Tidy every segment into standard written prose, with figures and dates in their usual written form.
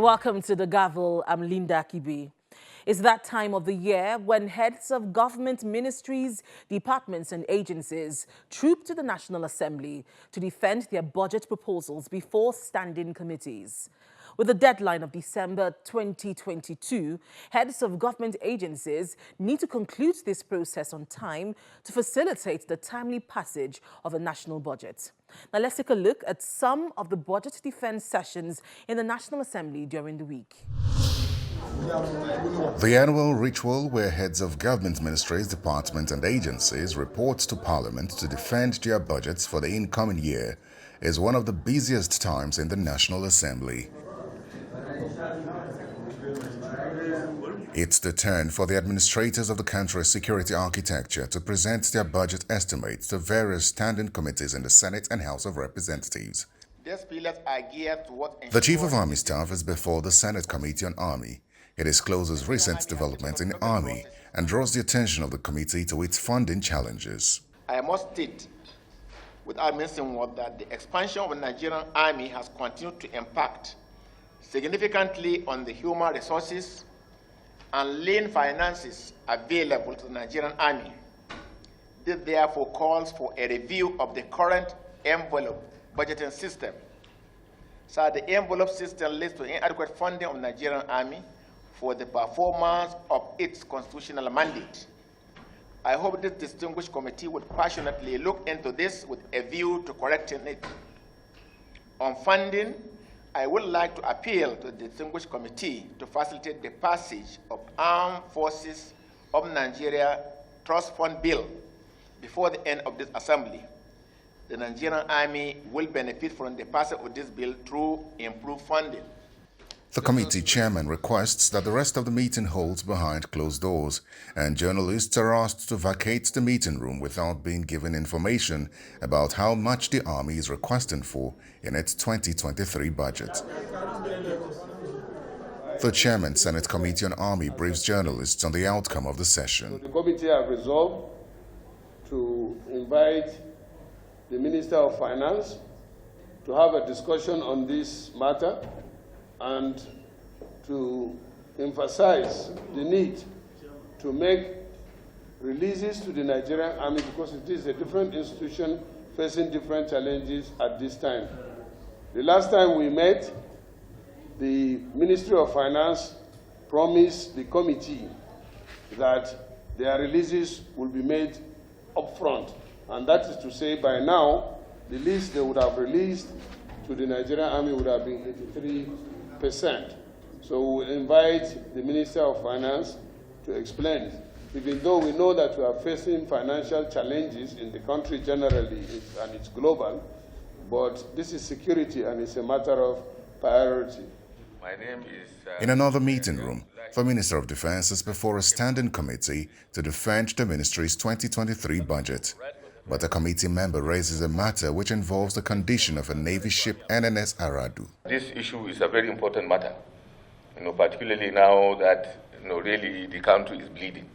You're welcome to the Gavel. I'm Linda Kibi. It's that time of the year when heads of government ministries, departments and agencies troop to the National Assembly to defend their budget proposals before standing committees. With the deadline of December 2022, heads of government agencies need to conclude this process on time to facilitate the timely passage of a national budget. Now let's take a look at some of the budget defense sessions in the National Assembly during the week. The annual ritual where heads of government ministries, departments and agencies report to Parliament to defend their budgets for the incoming year is one of the busiest times in the National Assembly. It's the turn for the administrators of the country's security architecture to present their budget estimates to various standing committees in the Senate and House of Representatives. The Chief of Army Staff is before the Senate Committee on Army. It discloses recent developments in the Army and draws the attention of the committee to its funding challenges. I must state, without missing word, that the expansion of the Nigerian Army has continued to impact significantly on the human resources and lean finances available to the Nigerian Army. This therefore calls for a review of the current envelope budgeting system. So the envelope system leads to inadequate funding of the Nigerian Army for the performance of its constitutional mandate. I hope this distinguished committee would passionately look into this with a view to correcting it. On funding, I would like to appeal to the distinguished committee to facilitate the passage of Armed Forces of Nigeria Trust Fund Bill before the end of this assembly. The Nigerian Army will benefit from the passage of this bill through improved funding. The committee chairman requests that the rest of the meeting holds behind closed doors, and journalists are asked to vacate the meeting room without being given information about how much the Army is requesting for in its 2023 budget. The chairman, Senate Committee on Army, briefs journalists on the outcome of the session. The committee have resolved to invite the Minister of Finance to have a discussion on this matter and to emphasize the need to make releases to the Nigerian Army because it is a different institution facing different challenges at this time. The last time we met, the Ministry of Finance promised the committee that their releases will be made upfront, and that is to say by now the list they would have released to the Nigerian Army would have been 83%. So we will invite the Minister of Finance to explain, even though we know that we are facing financial challenges in the country generally and it's global, but this is security and it's a matter of priority. My name is... In another meeting room, the Minister of Defense is before a standing committee to defend the ministry's 2023 budget. But a committee member raises a matter which involves the condition of a Navy ship NNS Aradu. This issue is a very important matter, particularly now that really the country is bleeding.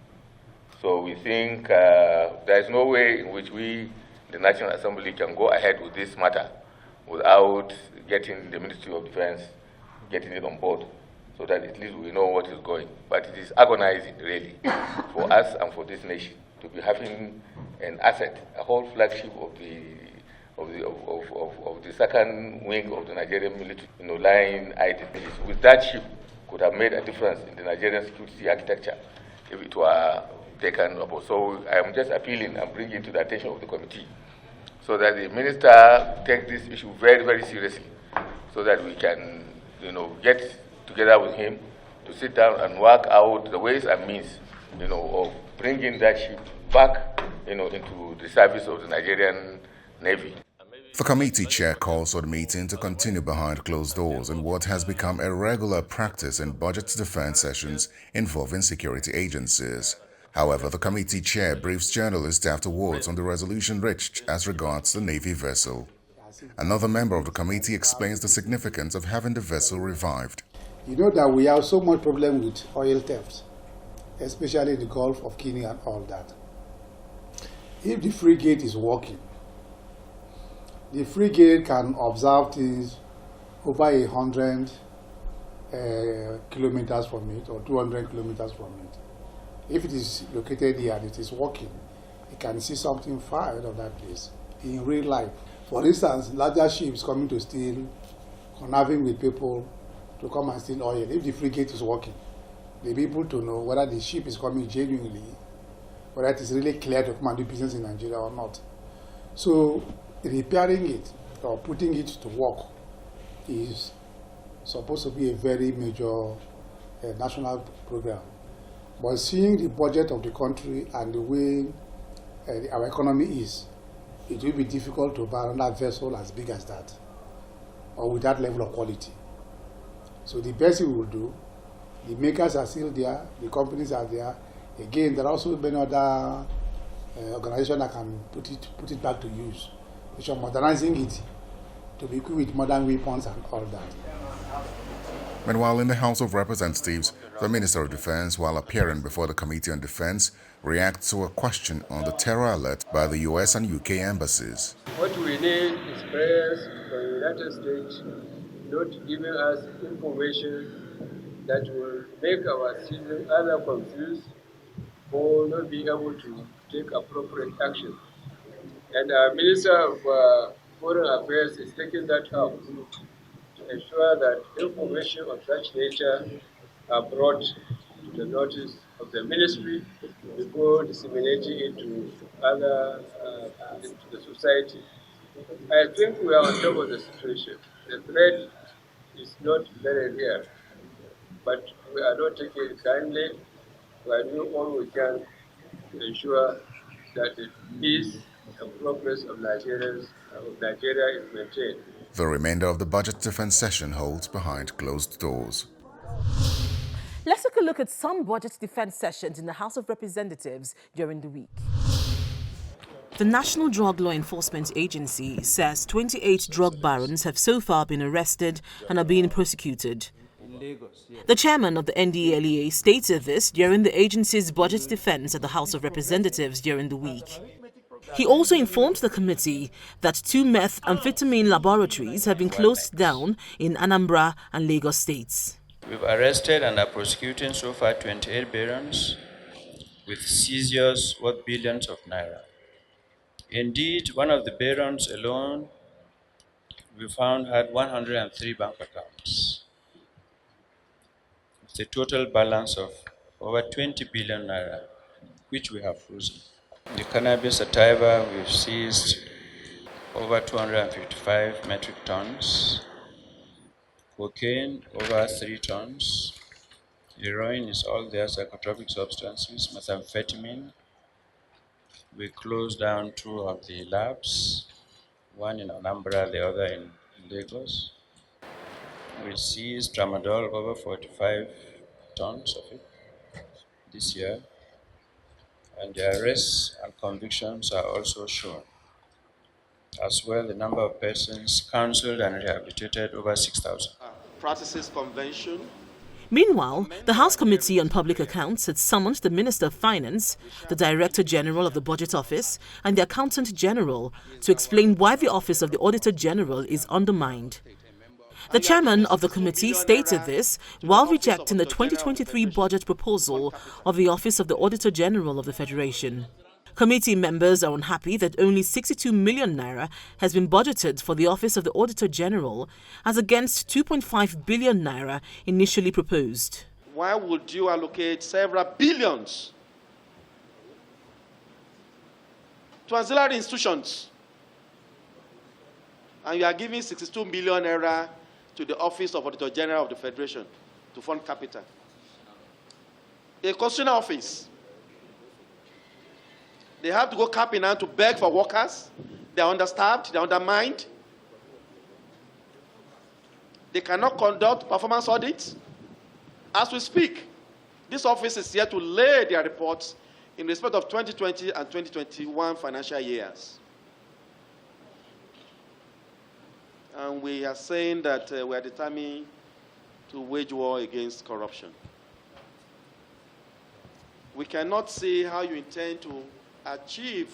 So we think there is no way in which we, the National Assembly, can go ahead with this matter without getting the Ministry of Defense, getting it on board, so that at least we know what is going. But it is agonizing, really, for us and for this nation to be having an asset, a whole flagship of the second wing of the Nigerian military, lying idle. With that ship, could have made a difference in the Nigerian security architecture if it were taken up. So I am just appealing and bringing to the attention of the committee, so that the minister takes this issue very, very seriously, so that we can, get together with him to sit down and work out the ways and means, of bringing that ship back, into the service of the Nigerian Navy. The committee chair calls for the meeting to continue behind closed doors in what has become a regular practice in budget defense sessions involving security agencies. However, the committee chair briefs journalists afterwards on the resolution reached as regards the Navy vessel. Another member of the committee explains the significance of having the vessel revived. You know that we have so much problem with oil theft, especially in the Gulf of Guinea and all that. If the frigate is working, the frigate can observe things over 100 kilometers from it or 200 kilometers from it. If it is located here and it is working, you can see something far ahead of that place in real life. For instance, larger ships coming to steal, conniving with people to come and steal oil. If the frigate is working, they'll be able to know whether the ship is coming genuinely, whether it is really clear to come and do business in Nigeria or not. So repairing it or putting it to work is supposed to be a very major national program. But seeing the budget of the country and the way our economy is, it will be difficult to buy another vessel as big as that or with that level of quality. So the best we will do, the makers are still there, the companies are there. Again, there are also many other organizations that can put it back to use, which are modernizing it to be equipped with modern weapons and all that. Meanwhile, in the House of Representatives, the Minister of Defense, while appearing before the Committee on Defense, reacts to a question on the terror alert by the US and UK embassies. What we need is prayers from the United States not giving us information that will make our citizens either confused or not be able to take appropriate action. And our Minister of Foreign Affairs is taking that up to ensure that information of such nature are brought to the notice of the ministry before disseminating it to into the society. I think we are on top of the situation. The threat is not very real, but we are not taking it kindly. We are doing all we can to ensure that the peace and progress of Nigeria is maintained. The remainder of the budget defense session holds behind closed doors. Let's take a look at some budget defense sessions in the House of Representatives during the week. The National Drug Law Enforcement Agency says 28 drug barons have so far been arrested and are being prosecuted. The chairman of the NDLEA stated this during the agency's budget defense at the House of Representatives during the week. He also informed the committee that 2 methamphetamine laboratories have been closed down in Anambra and Lagos states. We've arrested and are prosecuting so far 28 barons with seizures worth billions of naira. Indeed, one of the barons alone we found had 103 bank accounts with a total balance of over 20 billion naira, which we have frozen. The cannabis sativa, we've seized over 255 metric tons, cocaine over 3 tons, heroin is all there, psychotropic substances, methamphetamine. We closed down 2 of the labs, one in Anambra, the other in Lagos. We seized tramadol, over 45 tons of it this year, and the arrests and convictions are also shown. As well, the number of persons counseled and rehabilitated, over 6,000. Practices Convention. Meanwhile, the House Committee on Public Accounts had summoned the Minister of Finance, the Director General of the Budget Office, and the Accountant General to explain why the Office of the Auditor General is undermined. The chairman of the committee stated this while rejecting the 2023 budget proposal of the Office of the Auditor General of the Federation. Committee members are unhappy that only 62 million naira has been budgeted for the Office of the Auditor General as against 2.5 billion naira initially proposed. Why would you allocate several billions to auxiliary institutions and you are giving 62 million naira to the Office of Auditor General of the Federation to fund capital? A constitutional office. They have to go cap in hand to beg for workers. They are understaffed, they are undermined. They cannot conduct performance audits. As we speak, this office is here to lay their reports in respect of 2020 and 2021 financial years. And we are saying that we are determined to wage war against corruption. We cannot see how you intend to achieve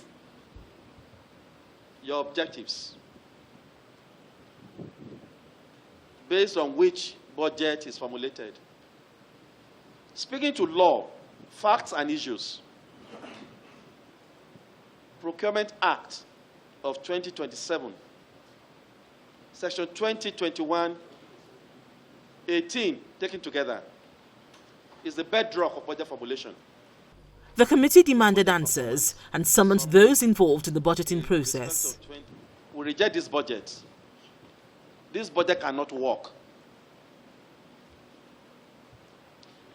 your objectives based on which budget is formulated. Speaking to law, facts and issues, Procurement Act of 2027, Section 2021-18, taken together, is the bedrock of budget formulation. The committee demanded answers and summoned those involved in the budgeting process. We reject this budget. This budget cannot work.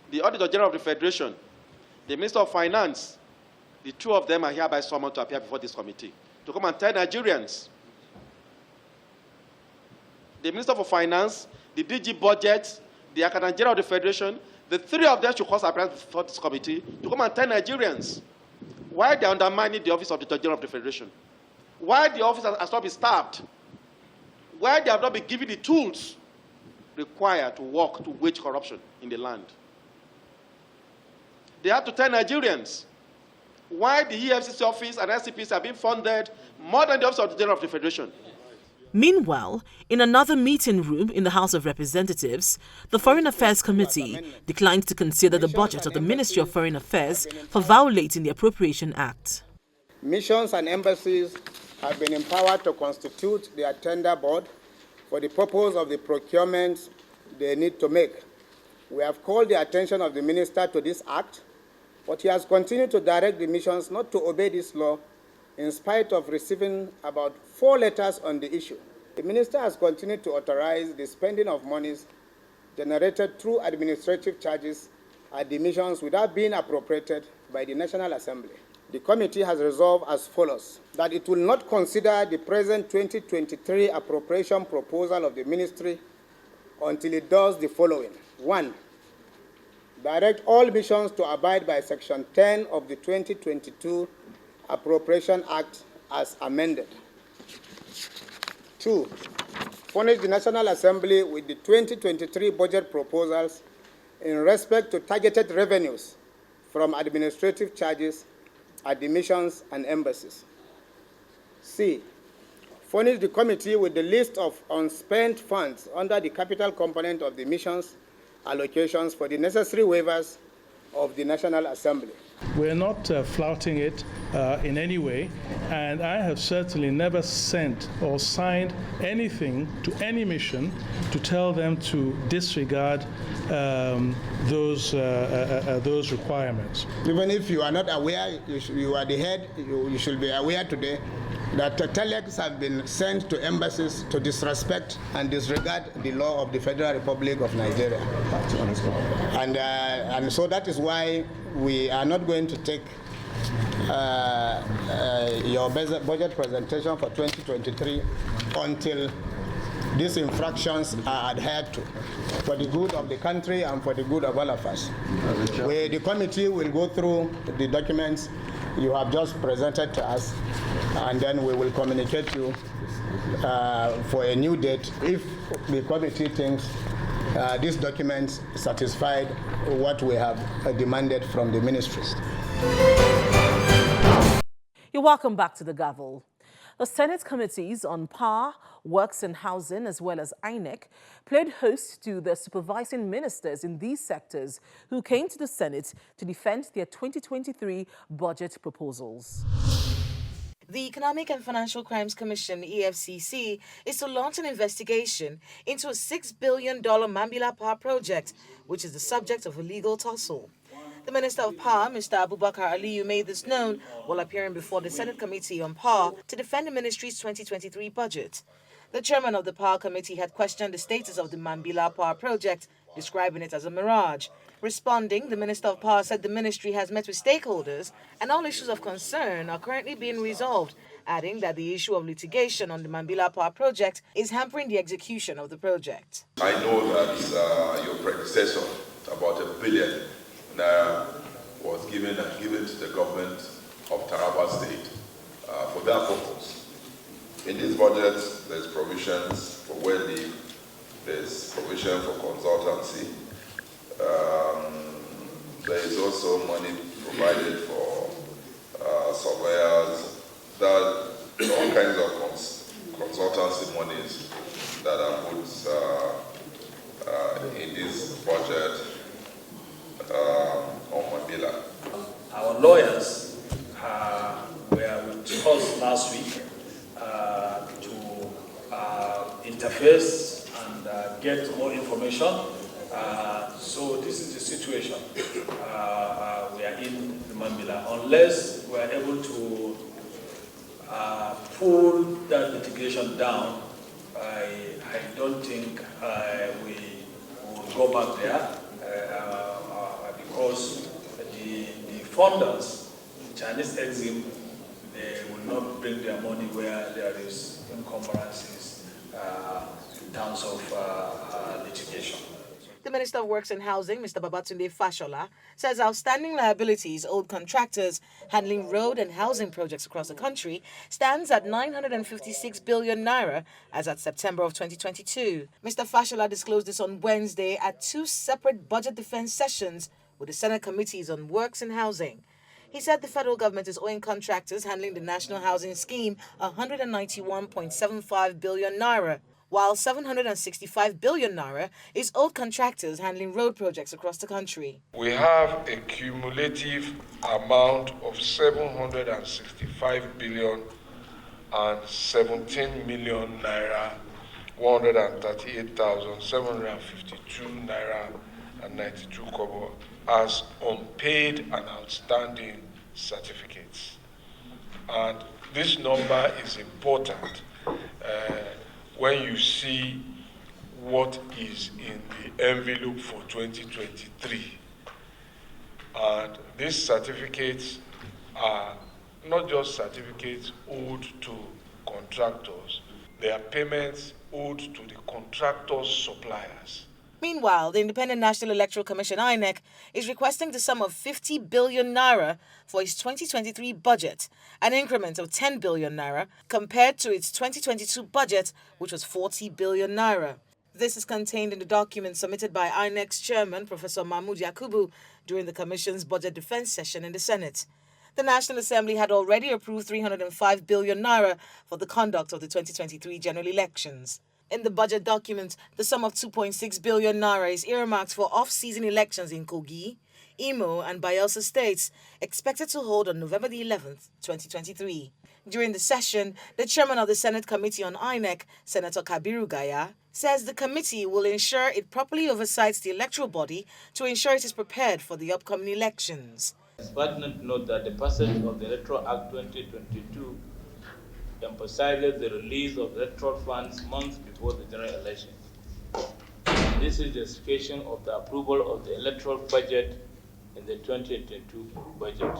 The Auditor General of the Federation, the Minister of Finance, the two of them are hereby summoned to appear before this committee to come and tell Nigerians. The Minister for Finance, the DG Budget, the Accountant General of the Federation, the three of them should cause appearance before this committee to come and tell Nigerians why they are undermining the office of the Auditor General of the Federation, why the office has not been staffed, why they have not been given the tools required to work to wage corruption in the land. They have to tell Nigerians why the EFCC office and SCPC are being funded more than the office of the General of the Federation. Meanwhile, in another meeting room in the House of Representatives, the Foreign Affairs Committee declined to consider the budget of the Ministry of Foreign Affairs for violating the Appropriation Act. Missions and embassies have been empowered to constitute their tender board for the purpose of the procurements they need to make. We have called the attention of the Minister to this act, but he has continued to direct the missions not to obey this law in spite of receiving about 4 letters on the issue. The Minister has continued to authorize the spending of monies generated through administrative charges at the missions without being appropriated by the National Assembly. The committee has resolved as follows: that it will not consider the present 2023 appropriation proposal of the ministry until it does the following. 1. Direct all missions to abide by Section 10 of the 2022 Appropriation Act as amended. 2. Furnish the National Assembly with the 2023 budget proposals in respect to targeted revenues from administrative charges at the missions and embassies. C. Furnish the committee with the list of unspent funds under the capital component of the missions allocations for the necessary waivers of the National Assembly. We're not flouting it in any way, and I have certainly never sent or signed anything to any mission to tell them to disregard those requirements. Even if you are not aware, you are the head, you should be aware today that telex have been sent to embassies to disrespect and disregard the law of the Federal Republic of Nigeria. And so that is why we are not going to take your budget presentation for 2023 until these infractions are adhered to for the good of the country and for the good of all of us. The committee will go through the documents you have just presented to us, and then we will communicate you for a new date if the committee thinks these documents satisfied what we have demanded from the ministries. You're welcome back to the Gavel. The Senate committees on Power, Works and Housing, as well as INEC, played host to the supervising ministers in these sectors who came to the Senate to defend their 2023 budget proposals. The Economic and Financial Crimes Commission, EFCC, is to launch an investigation into a $6 billion Mambila Power project, which is the subject of a legal tussle. The Minister of Power, Mr. Abubakar Aliyu, made this known while appearing before the Senate Committee on Power to defend the ministry's 2023 budget. The chairman of the Power Committee had questioned the status of the Mambila Power project, describing it as a mirage. Responding, the Minister of Power said the ministry has met with stakeholders and all issues of concern are currently being resolved, adding that the issue of litigation on the Mambila Power project is hampering the execution of the project. I know that your predecessor, about $1 billion was given to the government of Taraba State for that purpose. In this budget, there's provisions for well-being, there's provision for consultancy, there is also money provided for surveyors, that all kinds of consultancy monies that are put in this budget on Mambila. Our lawyers were with us last week to interface and get more information. So this is the situation we are in Mambila. Unless we are able to pull that litigation down, I don't think we will go back there because the funders, the Chinese Exim, they will not bring their money where there is encumbrances in terms of litigation. The Minister of Works and Housing, Mr. Babatunde Fashola, says outstanding liabilities owed contractors handling road and housing projects across the country stands at 956 billion naira as at September of 2022. Mr. Fashola disclosed this on Wednesday at two separate budget defense sessions with the Senate Committees on Works and Housing. He said the federal government is owing contractors handling the National Housing Scheme 191.75 billion naira, while 765 billion naira is owed contractors handling road projects across the country. We have a cumulative amount of 765 billion and 17 million naira, 138,752 naira and 92 kobo as unpaid and outstanding certificates. And this number is important when you see what is in the envelope for 2023. And these certificates are not just certificates owed to contractors, they are payments owed to the contractors' suppliers. Meanwhile, the Independent National Electoral Commission (INEC) is requesting the sum of 50 billion naira for its 2023 budget, an increment of 10 billion naira compared to its 2022 budget, which was 40 billion naira. This is contained in the document submitted by INEC's chairman, Professor Mahmood Yakubu, during the Commission's budget defense session in the Senate. The National Assembly had already approved 305 billion naira for the conduct of the 2023 general elections. In the budget document, the sum of 2.6 billion naira is earmarked for off-season elections in Kogi, Imo, and Bayelsa states, expected to hold on November the 11th, 2023. During the session, the chairman of the Senate Committee on INEC, Senator Kabiru Gaya, says the committee will ensure it properly oversights the electoral body to ensure it is prepared for the upcoming elections. It's pertinent to note that the passage of the Electoral Act 2022 emphasizes the release of electoral funds months before the general election. This is the justification of the approval of the electoral budget in the 2022 budget.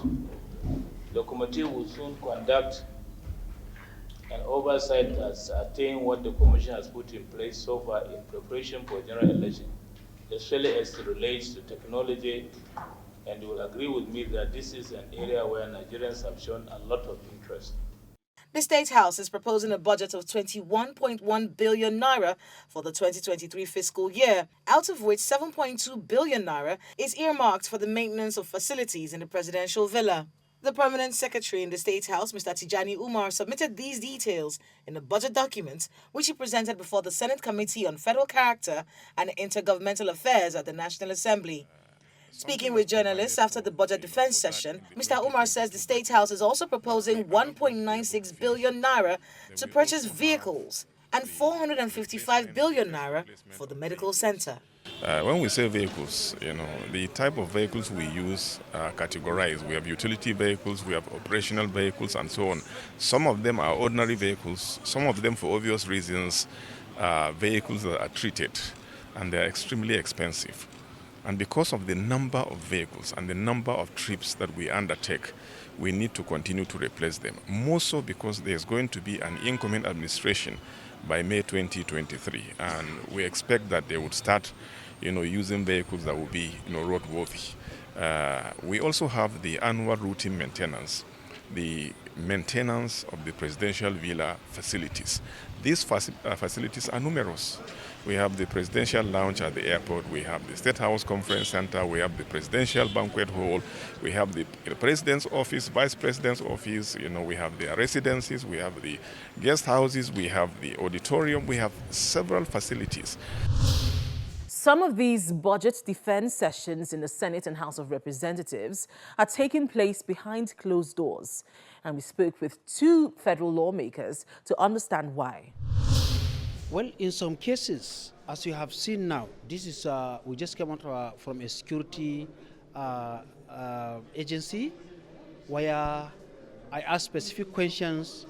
The committee will soon conduct an oversight to ascertain what the Commission has put in place so far in preparation for general election, especially as it relates to technology, and you will agree with me that this is an area where Nigerians have shown a lot of interest. The State House is proposing a budget of 21.1 billion naira for the 2023 fiscal year, out of which 7.2 billion naira is earmarked for the maintenance of facilities in the presidential villa. The permanent secretary in the State House, Mr. Tijani Umar, submitted these details in a budget document, which he presented before the Senate Committee on Federal Character and Intergovernmental Affairs at the National Assembly. Speaking with journalists after the budget defense session, Mr. Umar says the State House is also proposing 1.96 billion naira to purchase vehicles and 455 billion naira for the medical center. When we say vehicles, the type of vehicles we use are categorized. We have utility vehicles, we have operational vehicles, and so on. Some of them are ordinary vehicles. Some of them, for obvious reasons, are vehicles that are treated, and they're extremely expensive. And because of the number of vehicles and the number of trips that we undertake, we need to continue to replace them. More so because there's going to be an incoming administration by May 2023. And we expect that they would start, using vehicles that will be, roadworthy. We also have the annual routine maintenance, the maintenance of the presidential villa facilities. These facilities are numerous. We have the presidential lounge at the airport, we have the State House Conference Center, we have the presidential banquet hall, we have the president's office, vice president's office, we have their residences, we have the guest houses, we have the auditorium, we have several facilities. Some of these budget defense sessions in the Senate and House of Representatives are taking place behind closed doors. And we spoke with two federal lawmakers to understand why. Well, in some cases, as you have seen now, this is we just came out from a security agency where I asked specific questions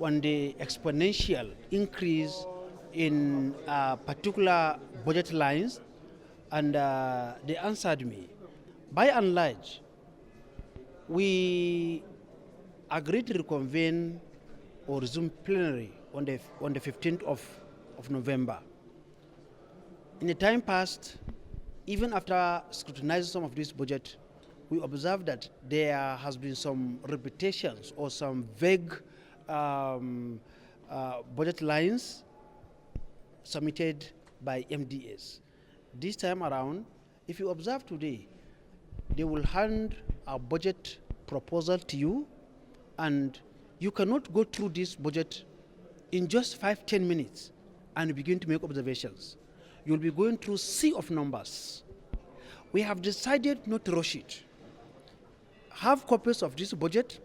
on the exponential increase in particular budget lines, and they answered me. By and large, we agreed to reconvene or resume plenary on the 15th of November. In the time past, even after scrutinizing some of this budget, we observed that there has been some repetitions or some vague budget lines submitted by MDAs. This time around, if you observe today, they will hand a budget proposal to you, and you cannot go through this budget in just 5-10 minutes and begin to make observations. You'll be going through a sea of numbers. We have decided not to rush it. Have copies of this budget,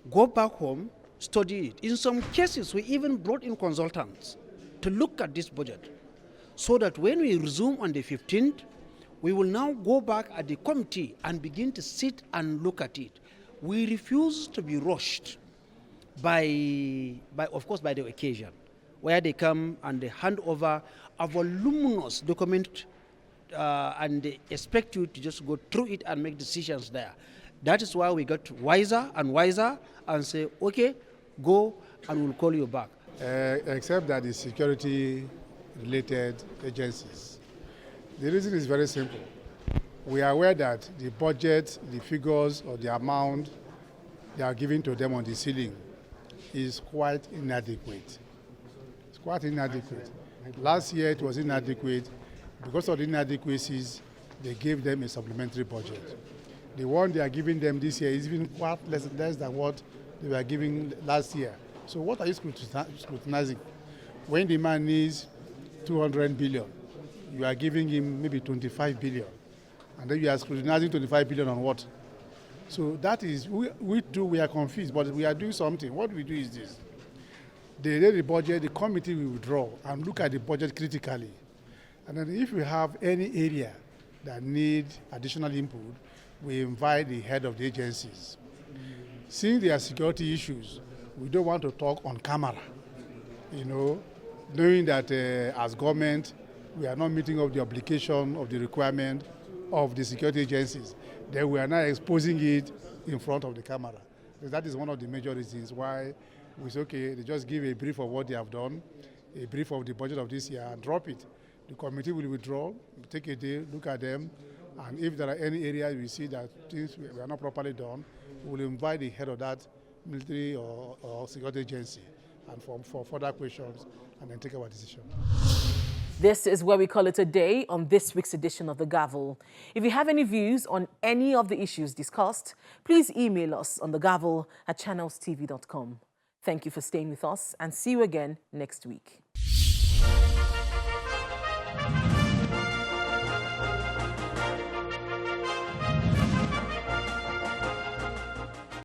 go back home, study it. In some cases, we even brought in consultants to look at this budget, so that when we resume on the 15th, we will now go back at the committee and begin to sit and look at it. We refuse to be rushed by of course, by the occasion, where they come and they hand over a voluminous document and they expect you to just go through it and make decisions there. That is why we got wiser and wiser and say, okay, go and we'll call you back. Except that the security-related agencies. The reason is very simple. We are aware that the budget, the figures, or the amount they are giving to them on the ceiling is quite inadequate. It's quite inadequate. Last year it was inadequate. Because of the inadequacies, they gave them a supplementary budget. The one they are giving them this year is even quite less than what they were giving last year. So what are you scrutinizing? When the man needs 200 billion, you are giving him maybe 25 billion. And then you are scrutinizing 25 billion on what? So that is, we are confused, but we are doing something. What we do is this. The budget, the committee will withdraw and look at the budget critically. And then if we have any area that need additional input, we invite the head of the agencies. Seeing there are security issues, we don't want to talk on camera, knowing that as government, we are not meeting up the obligation of the requirement of the security agencies. Then we are now exposing it in front of the camera. That is one of the major reasons why we say, okay, they just give a brief of what they have done, a brief of the budget of this year, and drop it. The committee will withdraw, take a day, look at them, and if there are any areas we see that things were not properly done, we will invite the head of that military or security agency and for further questions, and then take our decision. This is where we call it a day on this week's edition of The Gavel. If you have any views on any of the issues discussed, please email us on thegavel@channelstv.com. Thank you for staying with us, and see you again next week.